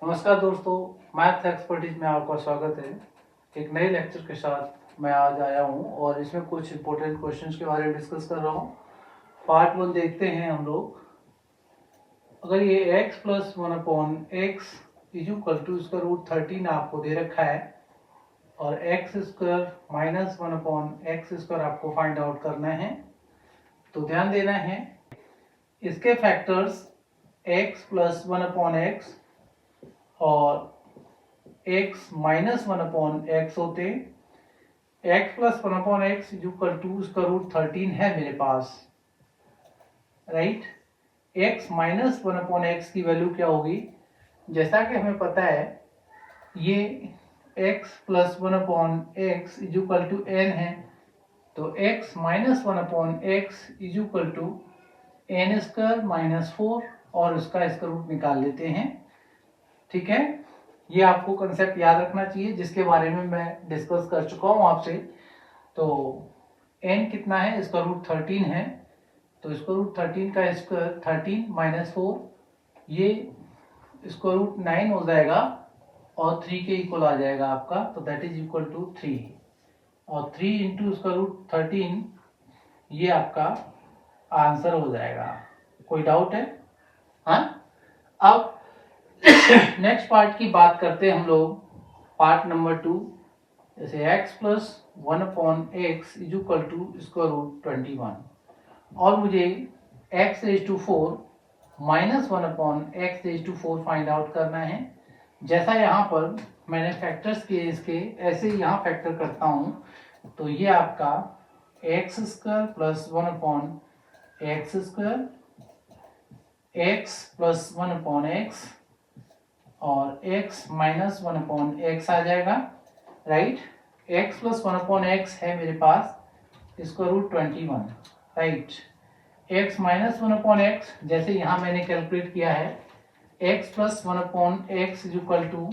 नमस्कार दोस्तों, math expertise में आपका स्वागत है। एक नए लेक्चर के साथ मैं आज आया हूं और इसमें कुछ इंपॉर्टेंट क्वेश्चंस के बारे में डिस्कस कर रहा हूं। पार्ट 1 देखते हैं हम लोग। अगर ये x plus 1/x is equal to इसका रूट 13 आपको दे रखा है और x square minus 1/x square आपको फाइंड आउट करना है, तो ध्यान देना है इसके फैक्टर्स x प्लस 1/x और x माइनस 1/x होते। x plus 1/x equal to इसका रूट 13 है मेरे पास, राइट। x माइनस 1/x की वैल्यू क्या होगी? जैसा कि हमें पता है ये x plus 1/x equal to n है, तो x minus 1/x equal to n square minus 4 और इसका रूट निकाल लेते हैं। ठीक है, ये आपको कंसेप्ट याद रखना चाहिए जिसके बारे में मैं डिस्कस कर चुका हूं आपसे। तो n कितना है? इसका रूट 13 है, तो इसका रूट 13 का स्क्वायर 13 माइनस 4, ये इसका रूट 9 हो जाएगा और 3 के इक्वल आ जाएगा आपका, तो दैट इज इक्वल टू 3 और 3 इंटू इसका रूट 13, ये आपका आंसर हो जाएगा। कोई डाउट है? हाँ, अब नेक्स्ट पार्ट की बात करते हैं हम लोग, पार्ट नंबर 2। जैसे x plus 1/x is equal to इसका रूट 21 और मुझे x raise to 4 minus 1/x raise to 4 find out करना है। जैसा यहाँ पर मैंने फैक्टर्स किए इसके, ऐसे ही यहाँ फैक्टर करता हूँ, तो ये आपका x square plus 1/x square, x plus 1/x और x माइनस 1/x आ जाएगा, राइट। x प्लस 1/x है मेरे पास, इसको root 21, right. x minus 1/x जैसे यहाँ मैंने कैलकुलेट किया है, x plus 1/x is equal to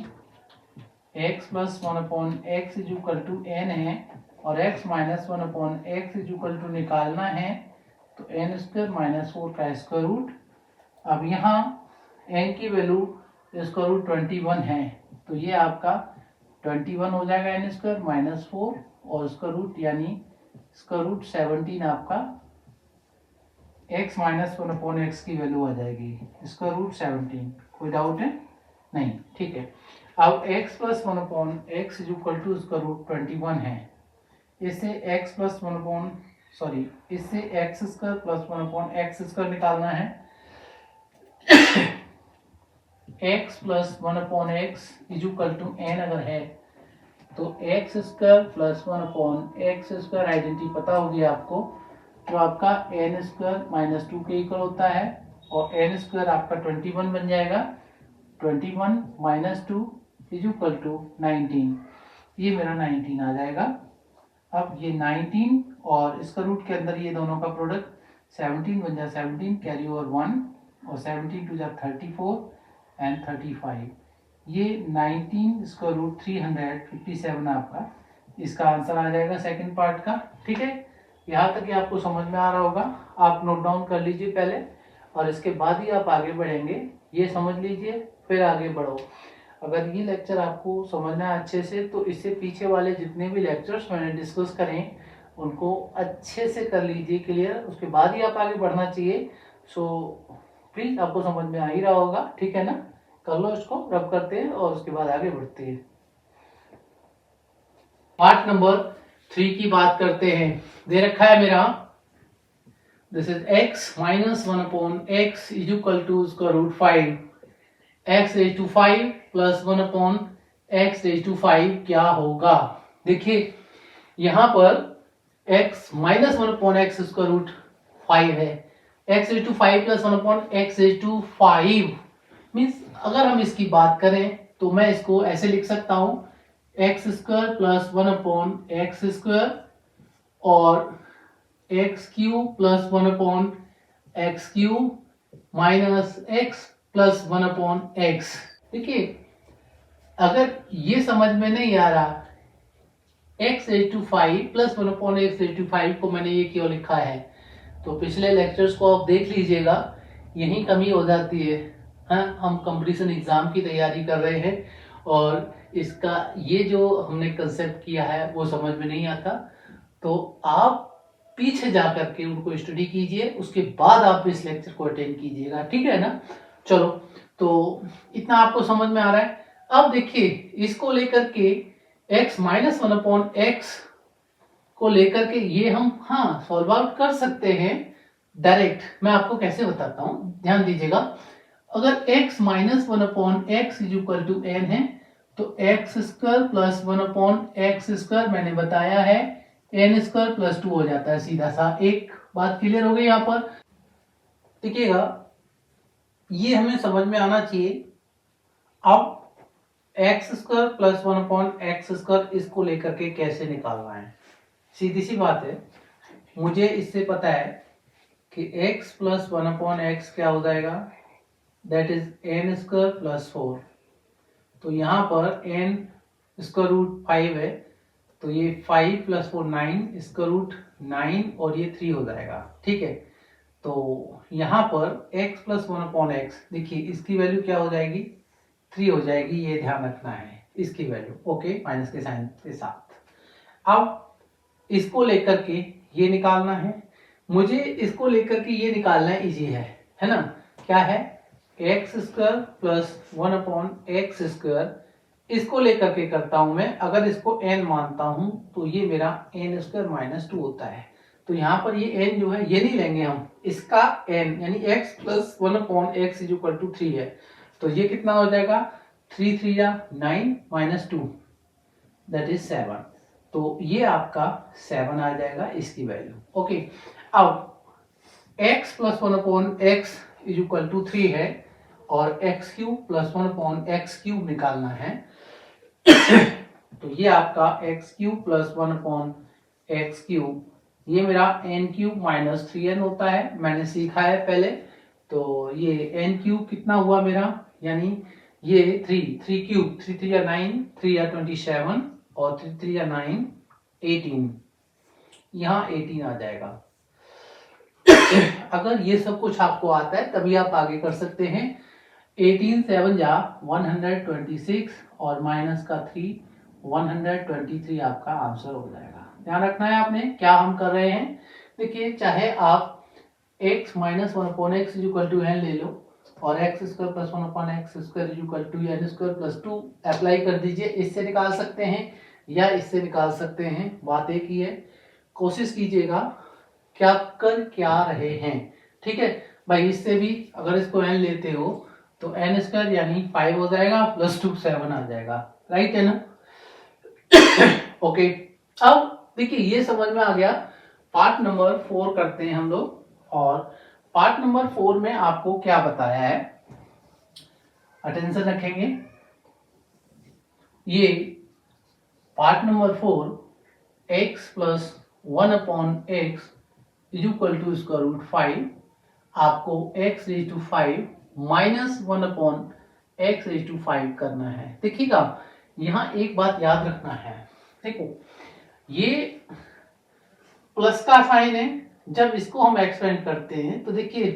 x plus 1/x is equal to n है और x minus 1/x is equal to निकालना है, तो n स्क्वायर माइनस 4 का स्क्वायर रूट। अब यहाँ n की वैल्यू इसका रूट 21 है, तो ये आपका 21 हो जाएगा n स्क्वायर माइनस 4 और इसका रूट यानी इसका रूट 17 आपका x माइनस 1/x की वैल्यू आ जाएगी, इसका रूट 17। कोई डाउट है? नहीं, ठीक है। अब x plus 1/x is equal to इसका रूट 21 है, इससे x प्लस इससे x square plus 1/x square निकालना है। x plus 1/x is equal to n अगर है तो x square plus 1/x square identity पता होगी आपको, जो आपका n स्क्वायर माइनस 2 के इक्वल होता है और n स्क्वायर आपका 21 बन जाएगा। 21 माइनस 2 इज इक्वल टू 19, ये मेरा 19 आ जाएगा। अब ये 19 और इसका रूट के अंदर ये दोनों का प्रोडक्ट 17 बन जाए, 17 कैरी ओवर 1 और 17 टू जा 34 एंड 35, ये 19 इसका रूट 357 आपका इसका आंसर आ जाएगा सेकंड पार्ट का। ठीक है, यहाँ तक ये आपको समझ में आ रहा होगा। आप नोट डाउन कर लीजिए पहले और इसके बाद ही आप आगे बढ़ेंगे, ये समझ लीजिए फिर आगे बढ़ो। अगर ये लेक्चर आपको समझना है अच्छे से, तो इससे पीछे वाले जितने भी लेक्चर्स मैंने डिस्कस करें उनको अच्छे से कर लीजिए क्लियर, उसके बाद ही आप आगे बढ़ना चाहिए। सो प्लीज आपको समझ में आ ही रहा होगा, ठीक है ना। कर लो, इसको रब करते हैं और उसके बाद आगे बढ़ते हैं। पार्ट नंबर 3 की बात करते हैं। दे रखा है मेरा, this is x minus 1/x is equal to इसका root 5, x raise to 5 plus 1/x raise to 5 क्या होगा? देखिए यहां पर x माइनस 1/x इसका रूट 5 है, x raise to 5 plus 1/x raise to 5 means अगर हम इसकी बात करें तो मैं इसको ऐसे लिख सकता हूं, x square plus 1/x square और x cube plus 1/x cube minus x plus 1/x। देखिए अगर ये समझ में नहीं आ रहा, x raise to 5 plus 1/x raise to 5 को मैंने ये क्यों लिखा है, तो पिछले लेक्चर्स को आप देख लीजिएगा, यही कमी हो जाती है। हाँ, हम कंपटीशन एग्जाम की तैयारी कर रहे हैं और इसका ये जो हमने कंसेप्ट किया है वो समझ में नहीं आता, तो आप पीछे जा करके उनको स्टडी कीजिए, उसके बाद आप इस लेक्चर को अटेंड कीजिएगा, ठीक है ना। चलो, तो इतना आपको समझ में आ रहा है। अब देखिए इसको लेकर के x minus one upon x को लेकर के ये हम हाँ सॉल्व आउट कर सकते हैं डायरेक्ट। मैं आपको कैसे बताता हूँ, ध्यान दीजिएगा। अगर x minus one upon x is equal to n है तो x square plus one upon x square मैंने बताया है एन स्क्वायर प्लस टू हो जाता है सीधा सा। एक बात क्लियर हो गई यहाँ पर। देखिएगा ये हमें समझ में आना चाहिए। अब x square plus one upon x square इसको लेकर के कैसे निकालना है, सीधी सी बात है। मुझे इससे पता है कि x plus one upon x क्या हो जाएगा, that is an square plus four. तो यहाँ पर n स्क्वायर रूट 5 है, तो ये 5 प्लस 4 9 स्क्वायर रूट 9 और ये 3 हो जाएगा, ठीक है। तो यहाँ पर x plus one upon x, देखिए इसकी वैल्यू क्या हो जाएगी, 3 हो जाएगी, ये ध्यान रखना है इसकी वैल्यू, ओके, माइनस के साइन के साथ। अब इसको लेकर के ये निकालना है, मुझे इसको लेकर के ये निकालना है, इजी है ना। क्या है, x square plus one upon x square, इसको लेकर के करता हूं मैं। अगर इसको n मानता हूं तो ये मेरा n स्क्वायर माइनस 2 होता है। तो यहाँ पर ये n जो है ये नहीं लेंगे हम, इसका n यानी x plus one upon x is equal to 3 है, तो ये कितना हो जाएगा, 3 3 या 9 माइनस 2 दैट इज 7। तो ये आपका 7 आ जाएगा इसकी वैल्यू, ओके। अब x plus one upon x is equal to 3 है और x cube plus one upon x cube निकालना है। तो ये आपका x cube plus one upon x cube, ये मेरा एन क्यूब माइनस 3n होता है, मैंने सीखा है पहले। तो ये एन क्यूब कितना हुआ मेरा, यानी ये 3 क्यूब, 3 3 या 9, 3 या 27 और 3 3 या 9 18, यहाँ 18 आ जाएगा। अगर ये सब कुछ आपको आता है तभी आप आगे कर सकते हैं। 18 7 जा 126 और माइनस का 3 123 आपका आंसर हो जाएगा। ध्यान रखना है आपने क्या हम कर रहे हैं। देखिए चाहे आप x minus one upon x is equal to n ले लो और x square plus one upon x square is equal to एन स्क्वायर प्लस 2 अप्लाई कर दीजिए, इससे निकाल सकते हैं या इससे निकाल सकते हैं, बात एक ही है। कोशिश कीजिएगा क्या कर क्या रहे हैं, ठीक है भाई। इससे भी अगर इसको n लेते हो तो एन स्क्वायर यानी 5 हो जाएगा प्लस 2 7 आ जाएगा, राइट है ना। ओके, अब देखिए ये समझ में आ गया। पार्ट नंबर 4 करते हैं हम लोग, और पार्ट नंबर 4 में आपको क्या बताया है, अटेंशन रखेंगे। ये part number 4 x plus one upon x is equal to square root 5, आपको x raise to 5 minus one upon x raise to 5 करना है। देखिएगा यहाँ एक बात याद रखना है, देखो ये प्लस का साइन है, जब इसको हम एक्सपेंड करते हैं तो देखिए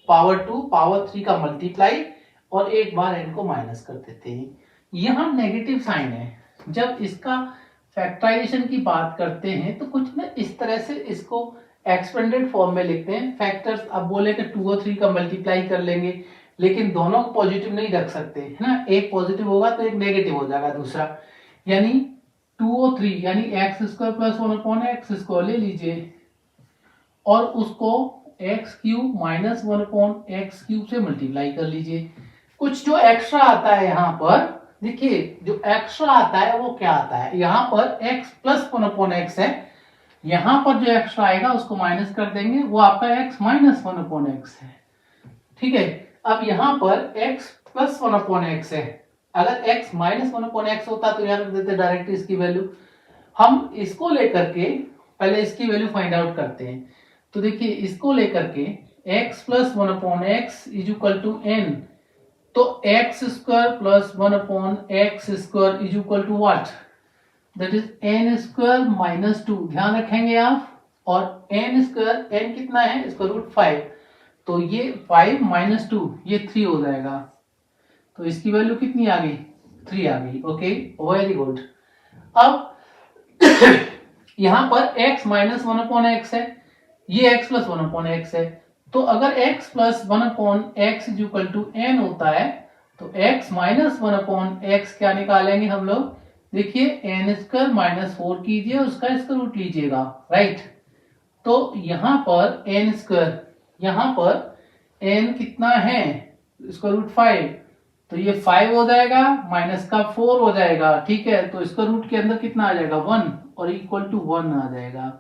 पावर 2 पावर 3 का मल्टीप्लाई और एक बार n को माइनस कर देते हैं। यहाँ नेगेटिव साइन है, जब इसका फैक्टराइजेशन की बात करते हैं तो कुछ ना इस तरह से इसको एक्सपेंडेड फॉर्म में लिखते हैं। फैक्टर्स अब बोले कि 2 और 3 का मल्टीप्लाई कर लेंगे, लेकिन दोनों को पॉजिटिव नहीं रख सकते है ना, एक पॉजिटिव होगा तो एक नेगेटिव हो जाएगा दूसरा, यानी 2 और 3 यानी x square plus one upon x square ले लीजिए और उसको x cube minus one upon x cube से मल्टीप्लाई कर लीजिए। कुछ जो एक्स्ट्रा आता है यहाँ पर, देखिए जो एक्स्ट्रा आता है वो क्या आता है, यहाँ पर x plus one upon x है, यहाँ पर जो एक्स्ट्रा आएगा उसको माइनस कर देंगे, वो आपका x minus one upon x है, ठीक है। अब यहाँ पर x plus one upon x है, अगर x minus one upon x होता तो यहाँ रख देते डायरेक्ट इसकी वैल्यू। हम इसको लेकर के पहले इसकी वैल्यू फाइंड आउट करते हैं। तो देखिए इसको लेकर के x plus one upon x is equal to n, तो x square plus one upon x square is equal to what, that is n square minus 2, ध्यान रखेंगे आप। और n स्क्वायर, n कितना है, स्क्वायर रूट 5, तो ये 5 माइनस 2 ये 3 हो जाएगा, तो इसकी वैल्यू कितनी आ गई, 3 आ गई। Okay, very good. अब यहां पर x माइनस 1/x है, ये x प्लस 1/x है, तो अगर x plus 1/x is equal to n होता है तो x माइनस 1/x क्या निकालेंगे हम लोग, देखिए n स्क्वायर माइनस 4 कीजिए, उसका स्क्वायर रूट लीजिएगा, राइट। तो यहां पर n स्क्वायर, यहां पर n कितना है, स्क्वायर रूट 5, तो ये 5 हो जाएगा, माइनस का 4 हो जाएगा, ठीक है। तो इसका रूट के अंदर कितना आ जाएगा, 1, और इक्वल टू 1 आ जाएगा।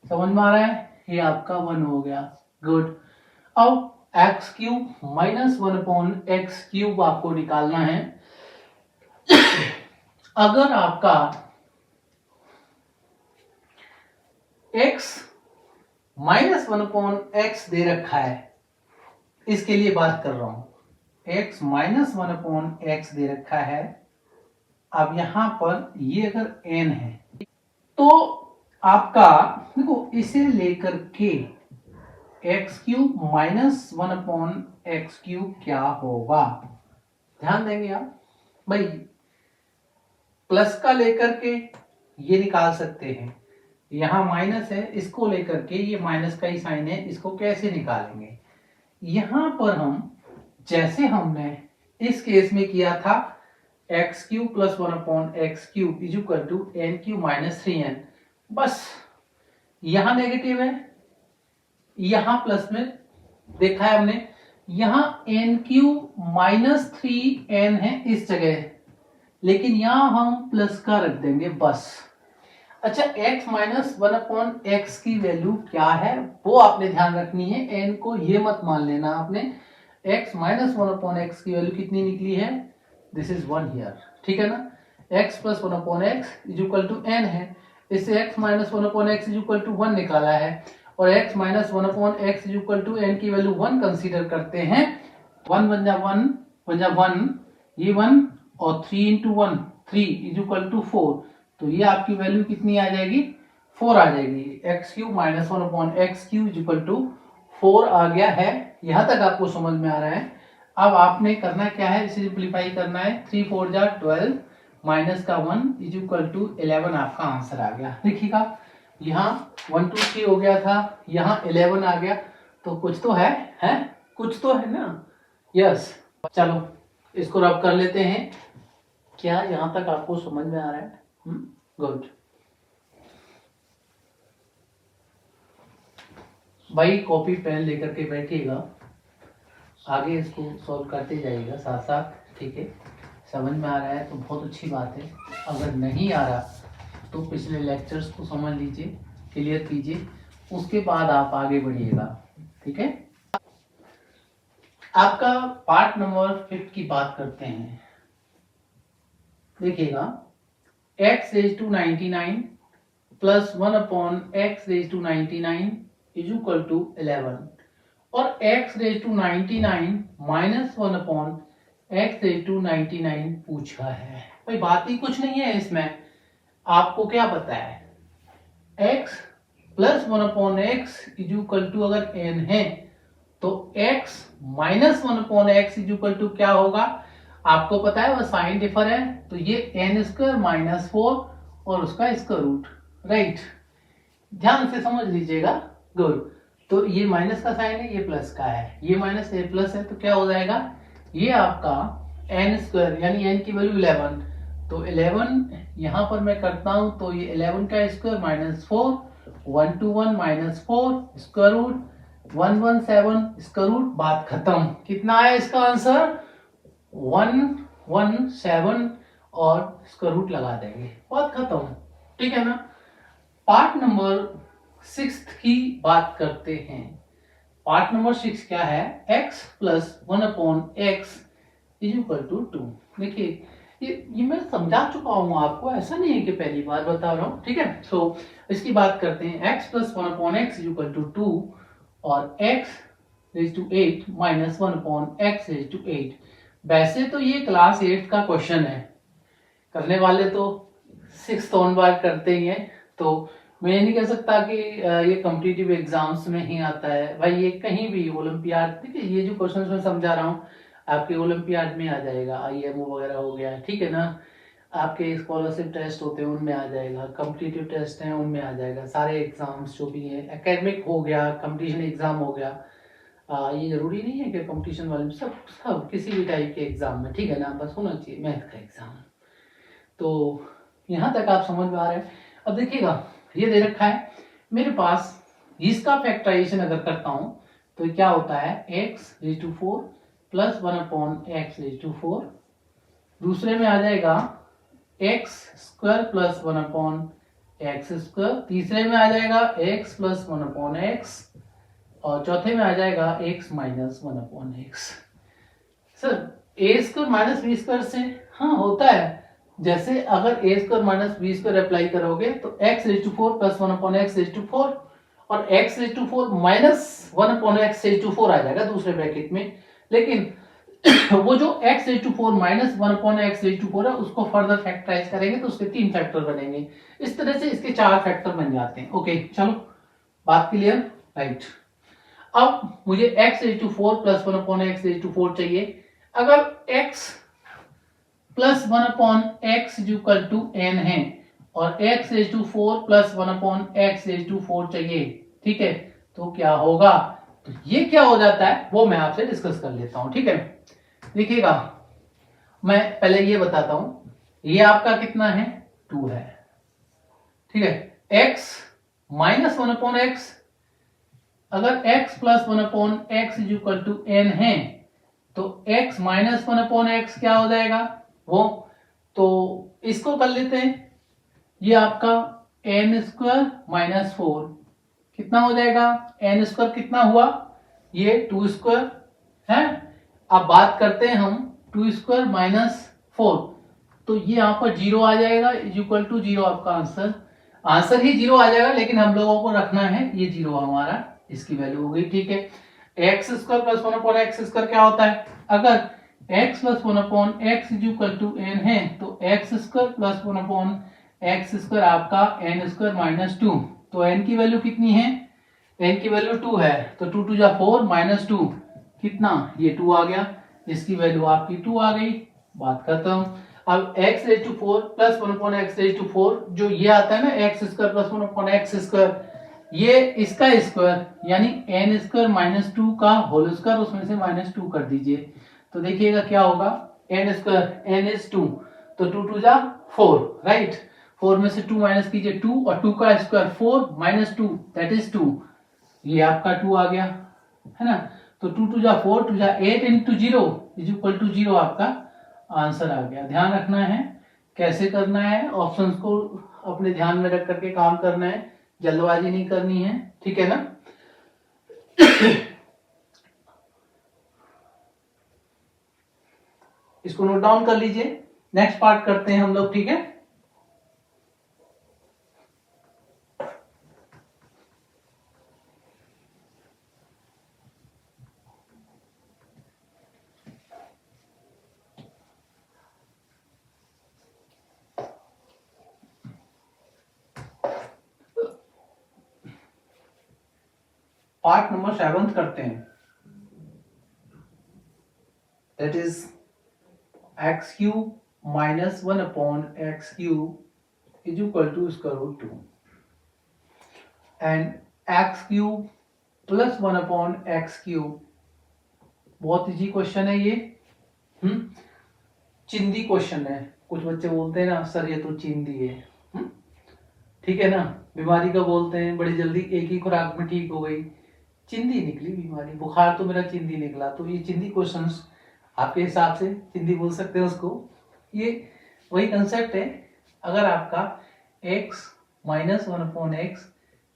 समझ में आ रहा है, ये आपका 1 हो गया। गुड। अब x cube minus 1/x cube आपको निकालना है। अगर आपका x माइनस 1/x दे रखा है, इसके लिए बात कर रहा हूं, x माइनस 1/x दे रखा है, अब यहां पर ये अगर n है तो आपका देखो इसे लेकर के x cube minus 1/x cube क्या होगा, ध्यान देंगे आप भाई। प्लस का लेकर के ये निकाल सकते हैं, यहां माइनस है, इसको लेकर के ये माइनस का ही साइन है, इसको कैसे निकालेंगे, यहां पर हम जैसे हमने इस केस में किया था, x cube plus 1/x cube is equal to n cube minus 3n, बस यहां नेगेटिव है, यहां प्लस में देखा है हमने, यहां n क्यूब माइनस 3n है इस जगह, लेकिन यहां हम प्लस का रख देंगे बस। अच्छा, x माइनस 1/x की वैल्यू क्या है वो आपने ध्यान रखनी है, n को ये मत मान लेना आपने। x माइनस 1/x की वैल्यू कितनी निकली है, दिस इज 1 हियर, ठीक है ना। x plus 1/x is equal to n है, इससे x minus 1/x is equal to 1 निकाला है, और x minus 1/x is equal to n की वैल्यू 1 कंसीडर करते हैं। 1 बन जा 1, ये 1 और 3 इंटू 1 3 इज इक्वल टू 4, तो ये आपकी वैल्यू कितनी आ जाएगी, 4 आ जाएगी। X cube minus 1/x cube is equal to 4 आ गया है। यहां तक आपको समझ में आ रहा है। अब आपने करना क्या है, इसे सिंप्लीफाई करना है, 3 4 जा 12 माइनस का 1 इज इक्वल टू 11 आपका आंसर आ गया। देखिएगा यहाँ 1 2 3 हो गया था, यहाँ 11 आ गया, तो कुछ तो है कुछ तो है ना, यस। चलो इसको रब कर लेते हैं, क्या यहाँ तक आपको समझ में आ रहा है, गुड। भाई कॉपी पेन लेकर के बैठिएगा, आगे इसको सॉल्व करते जाइएगा साथ साथ, ठीक है। समझ में आ रहा है तो बहुत अच्छी बात है, अगर नहीं आ रहा तो पिछले लेक्चर्स को समझ लीजिए, क्लियर कीजिए, उसके बाद आप आगे बढ़िएगा, ठीक है। आपका पार्ट नंबर 5 की बात करते हैं। देखिएगा x raise to 99 plus 1/x raise to 99 is equal to 11, और x raise to 99 minus 1/x raise to 99 पूछा है। भाई बात ही कुछ नहीं है इसमें, आपको क्या पता है, x plus 1/x is equal to अगर n है तो x minus 1/x is equal to क्या होगा, आपको पता है, वो साइन डिफर है, तो ये n स्क्वायर माइनस 4 और उसका स्क्वायर रूट, राइट। ध्यान से समझ लीजिएगा, गुड। तो ये माइनस का साइन है, ये प्लस का है, ये माइनस ये प्लस है, तो क्या हो जाएगा, ये आपका n स्क्वायर यानी n की वैल्यू 11, तो 11 यहां पर मैं करता हूं, तो ये 11 का square minus 4, 1 to 1 minus 4 square root 117 square root, बात खत्म। कितना है इसका आंसर, 117 और स्क्वायर रूट लगा देंगे, बात खत्म, ठीक है ना। पार्ट नंबर 6 की बात करते हैं। पार्ट नंबर 6 क्या है, x plus 1/x is equal to 2। देखिए ये मैं समझा चुका हूं आपको, ऐसा नहीं है कि पहली बार बता रहा हूं, ठीक है। सो इसकी बात करते हैं, x plus 1/x is equal to 2 और x raise to 8 minus 1/x raise to 8। वैसे तो ये क्लास 8 का क्वेश्चन है, करने वाले तो 6th ऑनवर्ड करते ही हैं, तो मैं ये नहीं कह सकता कि ये कॉम्पिटिटिव एग्जाम्स में ही आता है भाई, ये कहीं भी ओलंपियाड, देखिए ये जो क्वेश्चन मैं समझा रहा हूँ आपके ओलंपियाड में आ जाएगा, IMO वगैरह हो गया, ठीक है ना, आपके स्कॉलरशिप टेस्ट होते हैं उनमें आ जाएगा, कॉम्पिटिटिव टेस्ट हैं उनमें आ जाएगा, सारे एग्जाम्स जो भी हैं, एकेडमिक हो गया, कंपटीशन एग्जाम हो गया, ये जरूरी नहीं है कि कंपटीशन वाले में, सब सब किसी भी टाइप के एग्जाम में, ठीक है ना, बस होना चाहिए मैथ का एग्जाम। तो यहाँ तक आप समझ में आ रहे हैं। अब देखिएगा ये दे रखा है मेरे पास, इसका फैक्टराइजेशन अगर करता हूं तो क्या होता है, x⁴ प्लस 1/x⁴, दूसरे में आ जाएगा x² प्लस 1/x², तीसरे में आ जाएगा x प्लस 1/x, और चौथे में आ जाएगा x minus 1/x। Sir a² minus b² से हाँ होता है, जैसे अगर a² माइनस b² अप्लाई करोगे तो x⁴ प्लस 1/x⁴ और x⁴ माइनस 1/x⁴ आ जाएगा दूसरे ब्रैकेट में, लेकिन वो जो x⁴ माइनस 1/x⁴ है उसको फर्दर फैक्टराइज करेंगे तो उसके 3 फैक्टर बनेंगे, इस तरह से इसके 4 फैक्टर बन जाते हैं। ओके चलो बात क्लियर, राइट। अब मुझे x⁴ प्लस 1/x⁴ चाहिए, अगर x प्लस 1/x n है और x⁴ प्लस 1/x⁴ चाहिए, ठीक है, तो क्या होगा, तो ये क्या हो जाता है वो मैं आपसे डिस्कस कर लेता हूं, ठीक है। देखिएगा मैं पहले ये बताता हूं, ये आपका कितना है 2 है, ठीक है, x माइनस 1/x, अगर x प्लस 1/x n है तो x माइनस 1/x क्या हो जाएगा वो, तो इसको कर लेते हैं, ये आपका n² माइनस 4 कितना हो जाएगा, n² कितना हुआ, ये 2² है। अब बात करते हैं हम 2² माइनस 4, तो ये यहाँ पर 0 आ जाएगा, इक्वल टू 0 आपका आंसर ही 0 आ जाएगा, लेकिन हम लोगों को रखना है ये 0 हमारा, इसकी वैल्यू हो गई, ठीक है। x² प्लस 1/x² क्या होता है, अगर x प्लस 1/x n है तो x² प्लस 1/x² आपका n² माइनस 2, तो n की वैल्यू कितनी है, n की वैल्यू 2 है, तो 2 2 4 माइनस 2 कितना, ये 2 आ गया, इसकी वैल्यू आपकी 2 आ गई, बात खत्म। अब x⁴ प्लस 1/x⁴ जो ये आता है ना x² प्लस 1/x², ये इसका स्क्वायर यानी n² माइनस 2 का होल स्क्वायर, उसमें से माइनस 2 कर दीजिए, तो देखिएगा क्या होगा, n² n इज 2, तो 2 2 4, राइट, 4 में से 2 माइनस कीजिए 2, और 2 का स्क्वायर 4 माइनस 2 दैट इज 2, ये आपका 2 आ गया है ना, तो 2 2 4 2 8 इंटू 0 इज इक्वल टू 0 आपका आंसर आ गया। ध्यान रखना है कैसे करना है, ऑप्शंस को अपने ध्यान में रख करके काम करना है, जल्दबाजी नहीं करनी है, ठीक है ना। इसको नोट डाउन कर लीजिए, नेक्स्ट पार्ट करते हैं हम लोग, ठीक है। पार्ट नंबर 7 करते हैं, that is x³ minus 1/x³ is equal to √2 and x³ plus 1/x³, बहुत इजी क्वेश्चन है ये, चिंदी क्वेश्चन है, कुछ बच्चे बोलते हैं ना सर ये तो चिंदी है, ठीक है ना, बीमारी का बोलते हैं बड़ी जल्दी एक ही खुराक में ठीक हो गई, चिंदी निकली बीमारी, बुखार तो मेरा चिंदी निकला, तो ये चिंदी क्वेश्चंस आपके हिसाब से चिंदी बोल सकते हैं उसको, ये वही कंसेप्ट है। अगर आपका x minus 1/x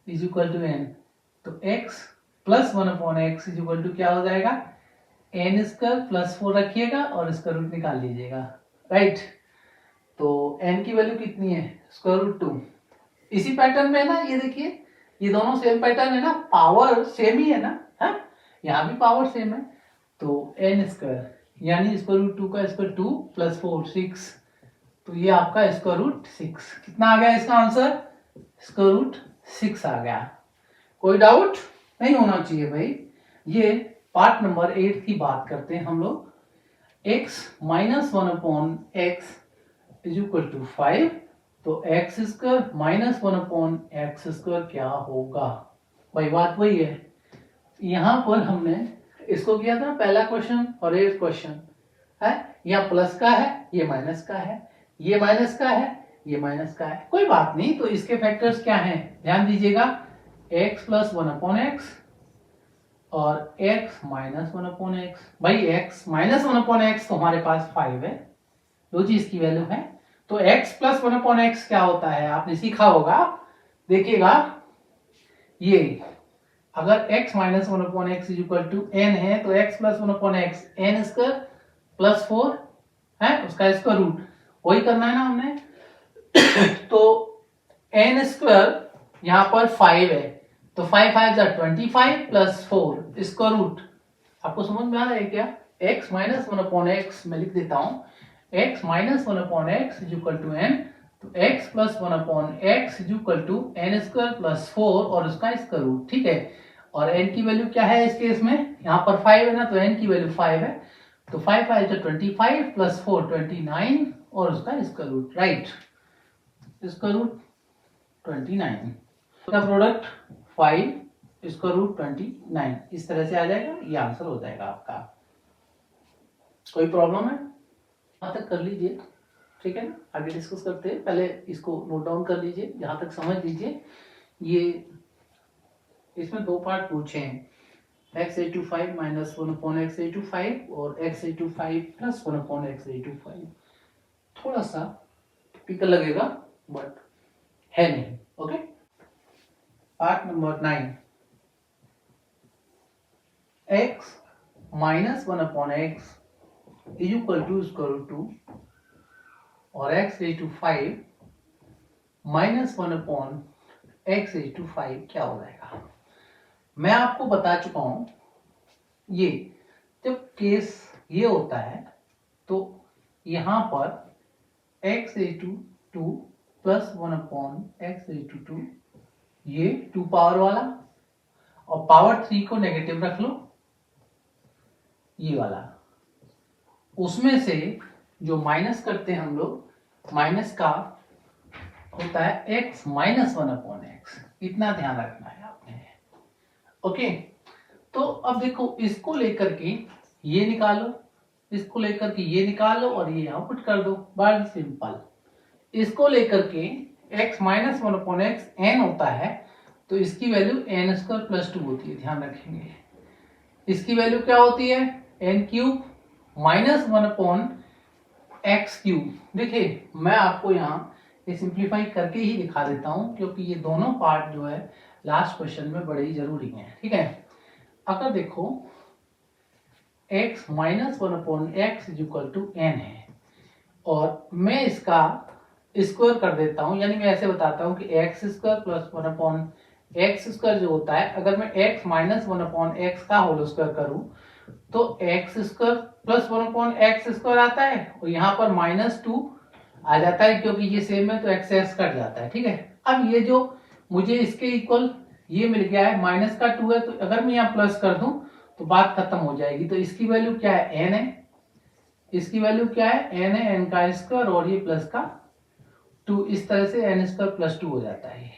is equal to n, तो x plus 1/x is equal to क्या हो जाएगा, n² प्लस 4 रखिएगा और इसका रूट निकाल लीजिएगा, राइट, तो n की वैल्यू कितनी है, √2, इसी पैटर्न में है ना, ये देखिए ये दोनों सेम पैटर्न है ना, पावर सेम ही है ना, है यहाँ भी पावर सेम है, तो n² यानी √2 का स्क्वायर 2 प्लस 4 6, तो ये आपका √6 कितना आ गया इसका आंसर स्क्वायर रूट 6 आ गया। कोई डाउट नहीं होना चाहिए भाई। ये पार्ट नंबर 8 की बात करते हैं हम लोग। x minus 1/x is equal to 5, तो एक्स स्क्वायर माइनस 1/x² क्या होगा? भाई बात वही है। यहां पर हमने इसको किया था पहला क्वेश्चन और ये क्वेश्चन है, यहाँ प्लस का है, ये माइनस का है, ये माइनस का है, ये माइनस का है। कोई बात नहीं, तो इसके फैक्टर्स क्या हैं ध्यान दीजिएगा, x प्लस 1/x और x माइनस 1/x। भाई x माइनस 1/x तो हमारे पास 5 है, दो चीज की वैल्यू है। तो x प्लस 1/x क्या होता है आपने सीखा होगा, देखिएगा ये अगर x minus 1/x is equal to n है तो x plus 1/x n square plus 4 है उसका स्क्वायर रूट, वही करना है ना हमने। तो n स्क्वायर यहां पर 5 है, तो 5 5 जा 25 प्लस 4 स्क्वायर रूट। आपको समझ में आ रहा है क्या? x माइनस 1/x मैं लिख देता हूं, x minus 1/x is equal to n, तो x plus 1/x is equal to n square plus 4 और उसका स्क्वायर रूट। ठीक है, और n की वैल्यू क्या है इस केस में, यहाँ पर 5 है ना, तो n की वैल्यू 5 है, तो 5 5 तो 25 प्लस 4 29 और उसका square root, right, square root 29 का प्रोडक्ट 5 स्क्वायर रूट 29 इस तरह से आ जाएगा, ये आंसर हो जाएगा आपका। कोई प्रॉब्लम है यहां तक कर लीजिए, ठीक है ना, आगे डिस्कस करते हैं। पहले इसको नोट डाउन कर लीजिए, यहां तक समझ लीजिए। ये इसमें दो पार्ट पूछे हैं, x/5 माइनस 1/x/5 और x/5 प्लस 1/x/5। थोड़ा सा टिपिकल लगेगा बट है नहीं। Okay, part number 9, x minus 1/x is equal to square root 2 और x/5 माइनस 1/x/5 क्या हो जाएगा? मैं आपको बता चुका हूं, ये जब केस ये होता है तो यहां पर x/2 प्लस 1/x/2, ये 2 पावर वाला, और पावर 3 को नेगेटिव रख लो, ये वाला, उसमें से जो माइनस करते हैं हम लोग, माइनस का होता है x माइनस 1/x, इतना ध्यान रखना है आपने। ओके, तो अब देखो इसको लेकर के ये निकालो, इसको लेकर के ये निकालो और ये यहां पुट कर दो, बड़ा सिंपल। इसको लेकर के x माइनस 1/x n होता है, तो इसकी वैल्यू n स्क्वायर प्लस 2 होती है, ध्यान रखेंगे। इसकी वैल्यू क्या होती है, n क्यूब माइनस 1/x³। देखिए मैं आपको यहाँ ये सिंप्लीफाई करके ही दिखा देता हूं, क्योंकि ये दोनों पार्ट जो है लास्ट क्वेश्चन में बड़े ही जरूरी हैं। ठीक है, अगर देखो x minus 1/x is equal to n है, और मैं इसका स्क्वायर कर देता हूं, यानी मैं ऐसे बताता हूं कि x स्क्वायर प्लस 1/x² जो होता है, अगर मैं x माइनस 1/x का होल स्क्वायर करूं तो x स्क्वायर प्लस 1/x² आता है, और यहाँ पर -2 आ जाता है, क्योंकि ये सेम है तो x x कट जाता है। ठीक है, अब ये जो मुझे इसके इक्वल ये मिल गया है, माइनस का 2 है, तो अगर मैं यहाँ प्लस कर दूं तो बात खत्म हो जाएगी। तो इसकी वैल्यू क्या है, n है, इसकी वैल्यू क्या है, n है, n का स्क्वायर और ये प्लस का 2, इस तरह से n स्क्वायर प्लस 2 हो जाता है।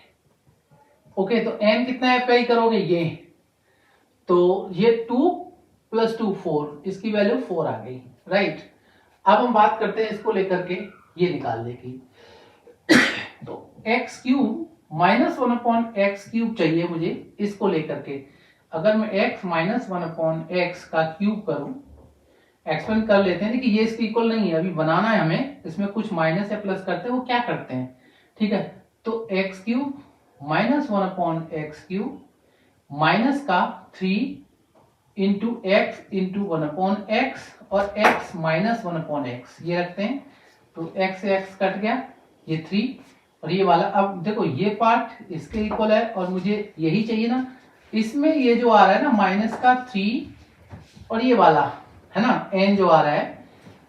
ओके, तो n कितना अप्लाई करोगे, ये तो ये 2 प्लस 2 4, इसकी वैल्यू 4 आ गई, राइट। अब हम बात करते हैं इसको लेकर के ये निकालने की। तो x³ माइनस 1/x³ चाहिए मुझे, इसको लेकर के अगर मैं x माइनस 1/x का क्यूब करूं, एक्सपेंड कर लेते हैं, देखिए ये इसके इक्वल नहीं है, अभी बनाना है हमें, इसमें कुछ माइनस या प्लस करते हैं, वो क्या करते हैं। ठीक है, तो x³ माइनस 1/x³ माइनस का 3 इंटू x इंटू 1/x और x माइनस 1/x ये रखते हैं, तो x से x कट गया, ये 3 और ये वाला। अब देखो ये पार्ट इसके इक्वल है और मुझे यही चाहिए ना, इसमें ये जो आ रहा है ना माइनस का 3 और ये वाला है ना n जो आ रहा है,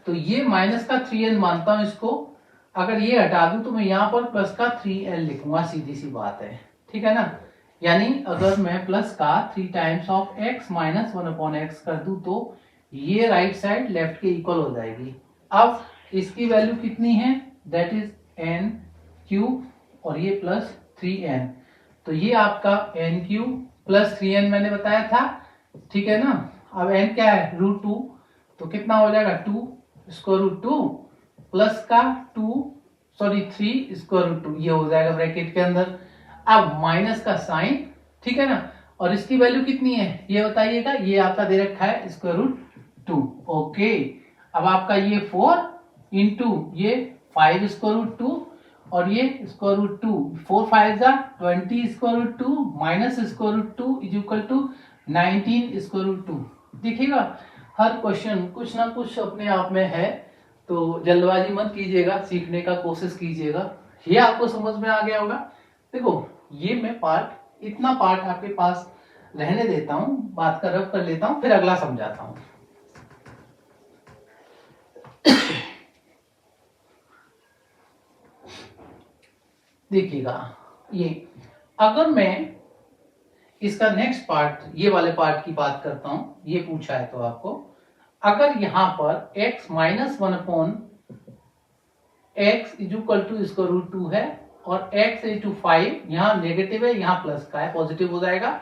तो ये माइनस का 3n मानता हूं इसको, अगर ये हटा दूं तो मैं यहाँ पर प्लस का 3n लिखूंगा, सीधी सी बात है, ठीक है ना। यानी अगर मैं प्लस का 3 times of x minus 1/x कर दूं तो ये राइट साइड लेफ्ट के इक्वल हो जाएगी। अब इसकी वैल्यू कितनी है, दैट इज n क्यूब और ये प्लस 3n, तो ये आपका n क्यूब प्लस 3n मैंने बताया था, ठीक है ना। अब n क्या है, √2, तो कितना हो जाएगा 2 स्क्वायर रूट 2 प्लस का 3 स्क्वायर रूट 2, ये हो जाएगा ब्रैकेट के अंदर। अब माइनस का साइन, ठीक है ना, और इसकी वैल्यू कितनी है ये बताइएगा, ये आपका दे रखा है स्क्वायर रूट 2, ओके। अब आपका ये 4 इंटू ये 5 स्क्वायर रूट 2 और ये स्क्वायर रूट 2, 4 5 जा 20 square root 2 minus square root 2 is equal to 19 square root 2। देखिएगा हर क्वेश्चन कुछ ना कुछ अपने आप में है, तो जल्दबाजी मत कीजिएगा, सीखने का कोशिश कीजिएगा। ये आपको समझ में आ गया होगा। देखो ये मैं इतना पार्ट आपके पास रहने देता हूं, बात का रब कर लेता हूं, फिर अगला समझाता हूं। देखिएगा ये, अगर मैं इसका नेक्स्ट पार्ट, ये वाले पार्ट की बात करता हूं, ये पूछा है तो आपको, अगर यहां पर x minus 1/x is equal to square root 2 है और x इज टू 5, यहां नेगेटिव है यहां प्लस का है, पॉजिटिव हो जाएगा,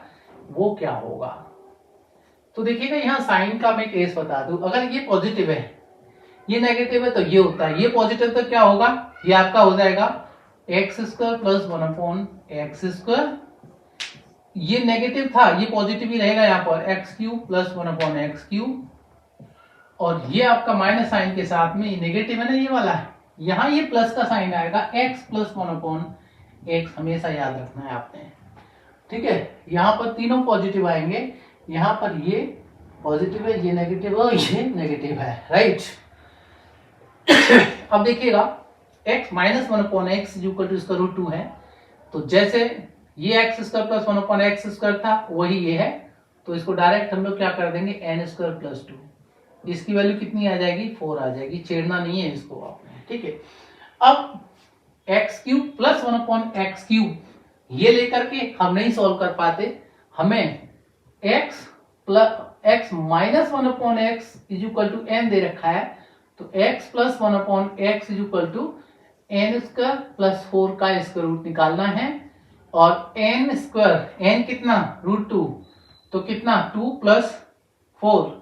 वो क्या होगा। तो देखिएगा यहां साइन का मैं केस बता दूं, अगर ये पॉजिटिव है ये नेगेटिव है तो ये होता है, ये पॉजिटिव तो क्या होगा, ये आपका हो जाएगा x square plus 1/x square, ये नेगेटिव था ये पॉजिटिव ही रहेगा यहाँ पर x cube plus 1/x cube, और ये आपका माइनस साइन के साथ में ये नेगेटिव है ना ये वाला, यहाँ ये प्लस का साइन आएगा x प्लस 1/x, हमेशा याद रखना है आपने, ठीक है। यहाँ पर तीनों पॉजिटिव आएंगे, यहाँ पर ये पॉजिटिव है ये नेगेटिव है ये नेगेटिव है, राइट। अब देखिएगा x minus 1/x equal to square root 2 है, तो जैसे ये x square plus 1/x square था वही ये है, तो इसको डायरेक्ट हम लोग क्या कर देंगे n स्क्वायर प्लस 2, इसकी वैल्यू कितनी आ जाएगी 4 आ जाएगी, छेड़ना नहीं है इसको आपने, ठीक है। अब x cube plus 1/x cube ये लेकर के हम नहीं सॉल्व कर पाते, हमें x minus 1/x is equal to n दे रखा है, तो x plus 1/x is equal to n square plus 4 का स्क्वायर रूट निकालना है, और n स्क्वायर n कितना √2, तो कितना 2 प्लस 4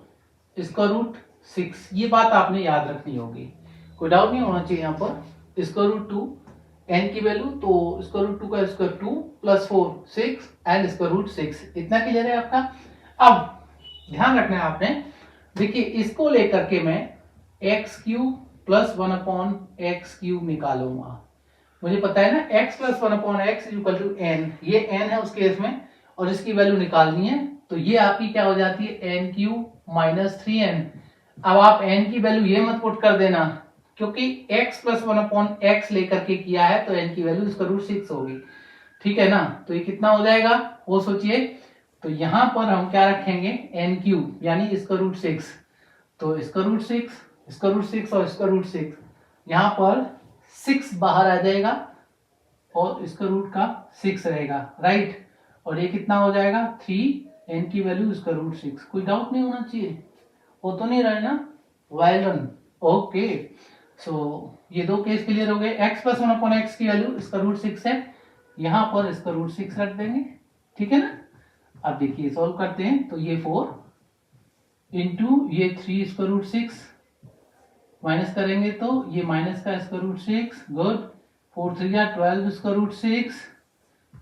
स्क्वायर रूट 6, ये बात आपने याद रखनी होगी, कोई डाउट नहीं होना चाहिए यहाँ पर। स्क्वायर रूट 2 n की वैल्यू, तो स्क्वायर रूट 2 का square 2 plus 4 6 and square root 6, इतना क्लियर है आपका। अब ध्यान रखना है आपने, देखिए इसको लेकर के मैं x cube plus 1/x cube निकालूंगा, मुझे पता है ना x plus 1/x equal to n, ये n है उस केस में, और इसकी वैल्यू निकालनी है, तो ये आपकी क्या हो जाती है n क्यूब माइनस 3n। अब आप n की वैल्यू ये मत पुट कर देना, क्योंकि x प्लस 1/x लेकर के किया है तो n की वैल्यू स्क्वायर रूट 6 होगी, ठीक है ना। तो ये कितना हो जाएगा वो सोचिए, तो यहां पर हम क्या रखेंगे n क्यूब यानी स्क्वायर रूट 6, तो स्क्वायर रूट 6 और स्क्वायर रूट 6, यहाँ पर 6 बाहर आ जाएगा और स्क्वायर रूट का 6 रहेगा, राइट, और ये कितना हो जाएगा 3, n की वैल्यू स्क्वायर रूट 6, कोई डाउट नहीं होना चाहिए, वो तो नहीं रहे ना, वेल डन, ओके। सो ये दो केस क्लियर हो गए, x प्लस 1/x की वैल्यू स्क्वायर रूट 6 है, यहाँ पर स्क्वायर रूट 6 रख देंगे, ठीक है ना। अब देखिए सॉल्व करते हैं, तो ये 4 इंटू ये 3 स्क्वायर रूट 6 माइनस करेंगे तो ये माइनस का स्क्वायर रूट 6, गुड, 4 3 या 12 स्क्वायर रूट 6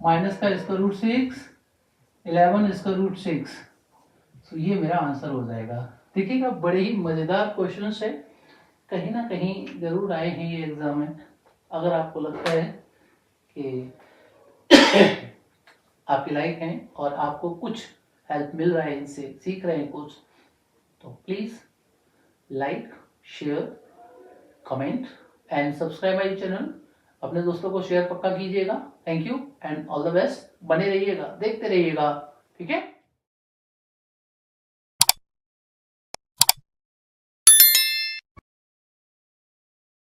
माइनस का स्क्वायर रूट 6 11 स्क्वायर रूट 6, तो ये मेरा आंसर हो जाएगा। देखिएगा बड़े ही मजेदार क्वेश्चन है, कहीं ना कहीं जरूर आए हैं ये एग्जाम में। अगर आपको लगता है कि आपके लाइक हैं और आपको कुछ हेल्प मिल रहा है इनसे, सीख रहे हैं कुछ, तो please like share comment and subscribe my channel, अपने दोस्तों को शेयर पक्का कीजिएगा। Thank you and all the best, बने रहिएगा, देखते रहिएगा, ठीक है।